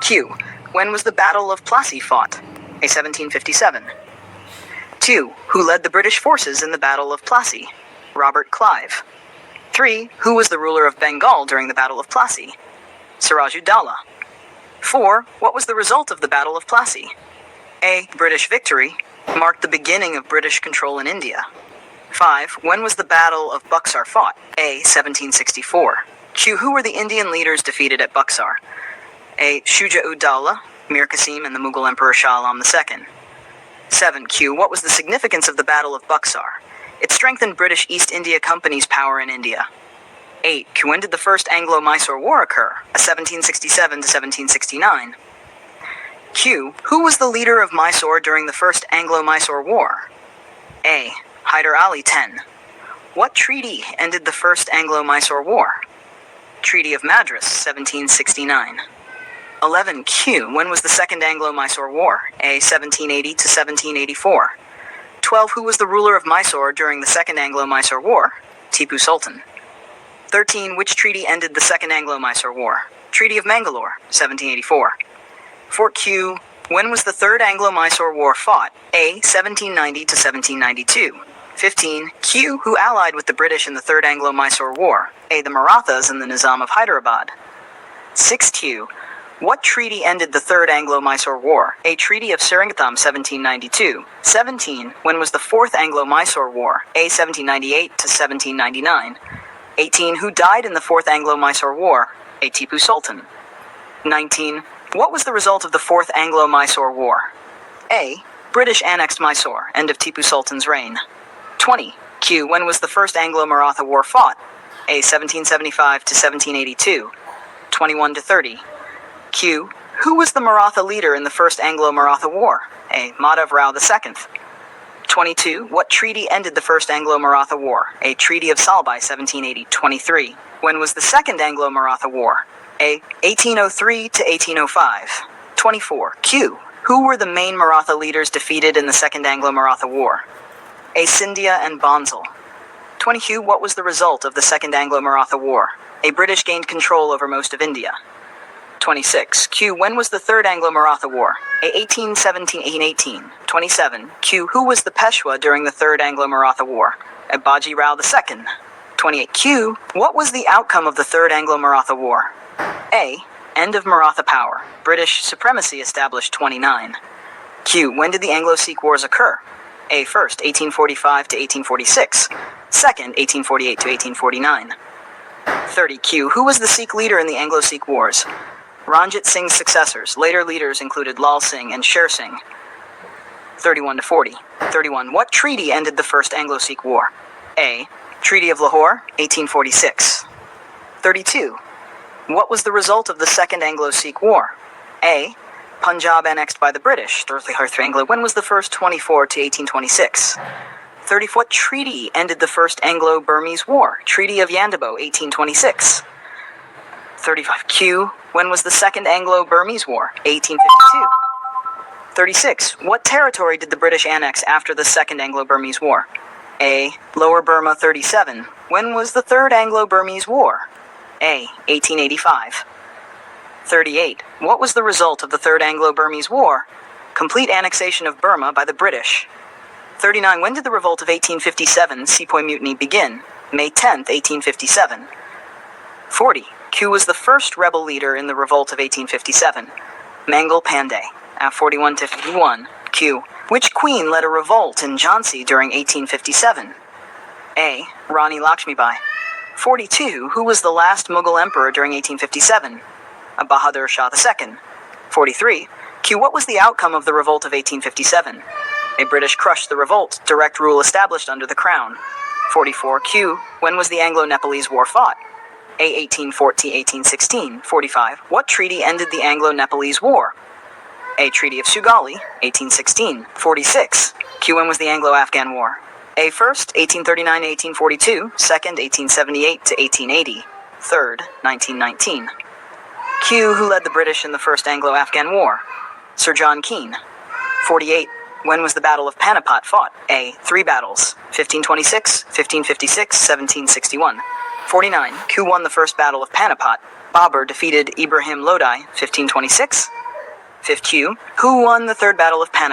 Q. When was the Battle of Plassey fought? A. 1757. 2. Who led the British forces in the Battle of Plassey? Robert Clive. 3. Who was the ruler of Bengal during the Battle of Plassey? Siraj-ud-Dowlah. 4. What was the result of the Battle of Plassey? A. British victory marked the beginning of British control in India. 5. When was the Battle of Buxar fought? A. 1764. Q. Who were the Indian leaders defeated at Buxar? A. Shuja-ud-Dowlah, Mir Qasim, and the Mughal Emperor Shah Alam II. 7. Q. What was the significance of the Battle of Buxar? It strengthened British East India Company's power in India. 8. Q. When did the First Anglo-Mysore War occur? A. 1767 to 1769. Q. Who was the leader of Mysore during the First Anglo-Mysore War? A. Hyder Ali 10. What treaty ended the First Anglo-Mysore War? Treaty of Madras, 1769. 11. Q. When was the Second Anglo-Mysore War? A. 1780 to 1784. 12. Who was the ruler of Mysore during the Second Anglo-Mysore War? Tipu Sultan. 13. Which treaty ended the Second Anglo-Mysore War? Treaty of Mangalore, 1784. 4. Q. When was the Third Anglo-Mysore War fought? A. 1790 to 1792. 15. Q. Who allied with the British in the Third Anglo-Mysore War? A. The Marathas and the Nizam of Hyderabad. 6. Q. What treaty ended the Third Anglo-Mysore War? A. Treaty of Seringatham, 1792. 17. When was the Fourth Anglo-Mysore War? A. 1798 to 1799. 18. Who died in the Fourth Anglo-Mysore War? A. Tipu Sultan. 19. What was the result of the Fourth Anglo-Mysore War? A. British annexed Mysore, end of Tipu Sultan's reign. 20. Q. When was the First Anglo-Maratha War fought? A. 1775 to 1782. 21 to 30. Q. Who was the Maratha leader in the First Anglo-Maratha War? A. Madhav Rao II. 22. What treaty ended the First Anglo-Maratha War? A. Treaty of Salbai, 1780. 23. When was the Second Anglo-Maratha War? A. 1803 to 1805. 24. Q. Who were the main Maratha leaders defeated in the Second Anglo-Maratha War? A. Scindia and Bonsal. 20. What was the result of the Second Anglo-Maratha War? A. British gained control over most of India. 26. Q. When was the Third Anglo-Maratha War? A. 1817-1818. 27. Q. Who was the Peshwa during the Third Anglo-Maratha War? A. Baji Rao II. 28. Q. What was the outcome of the Third Anglo-Maratha War? A. End of Maratha power. British supremacy established. 29. Q. When did the Anglo-Sikh Wars occur? A. First, 1845 to 1846. Second, 1848 to 1849. 30. Q. Who was the Sikh leader in the Anglo-Sikh Wars? Ranjit Singh's successors. Later leaders included Lal Singh and Sher Singh. 31 to 40. 31. What treaty ended the First Anglo-Sikh War? A. Treaty of Lahore, 1846. 32. What was the result of the Second Anglo-Sikh War? A. Punjab annexed by the British. When was the first? 24 to 1826. 30. What treaty ended the First Anglo-Burmese War? Treaty of Yandabo, 1826. 35. Q. When was the Second Anglo-Burmese War? 1852. 36. What territory did the British annex after the Second Anglo-Burmese War? A. Lower Burma, 37. When was the Third Anglo-Burmese War? A. 1885. 38. What was the result of the Third Anglo-Burmese War? Complete annexation of Burma by the British. 39. When did the revolt of 1857 Sepoy Mutiny begin? May 10, 1857. 40. Q was the first rebel leader in the revolt of 1857. Mangal Pandey. 41 to 51. Q. Which queen led a revolt in Jhansi during 1857? A. Rani Lakshmibai. 42. Who was the last Mughal emperor during 1857? Bahadur Shah II. 43. Q. What was the outcome of the revolt of 1857? A. British crushed the revolt. Direct rule established under the crown. 44. Q. When was the Anglo-Nepalese War fought? A. 1814-1816. 45. What treaty ended the Anglo-Nepalese War? A. Treaty of Sugali, 1816. 46. Q. When was the Anglo-Afghan War? A. First, 1839-1842. Second, 1878 to 1880. Third, 1919. Q. Who led the British in the First Anglo-Afghan War? Sir John Keane. 48. When was the Battle of Panipat fought? A. 3 battles, 1526, 1556, 1761. 49. Who won the First Battle of Panipat? Babur defeated Ibrahim Lodi, 1526. Fifth Q. Who won the Third Battle of Panipat?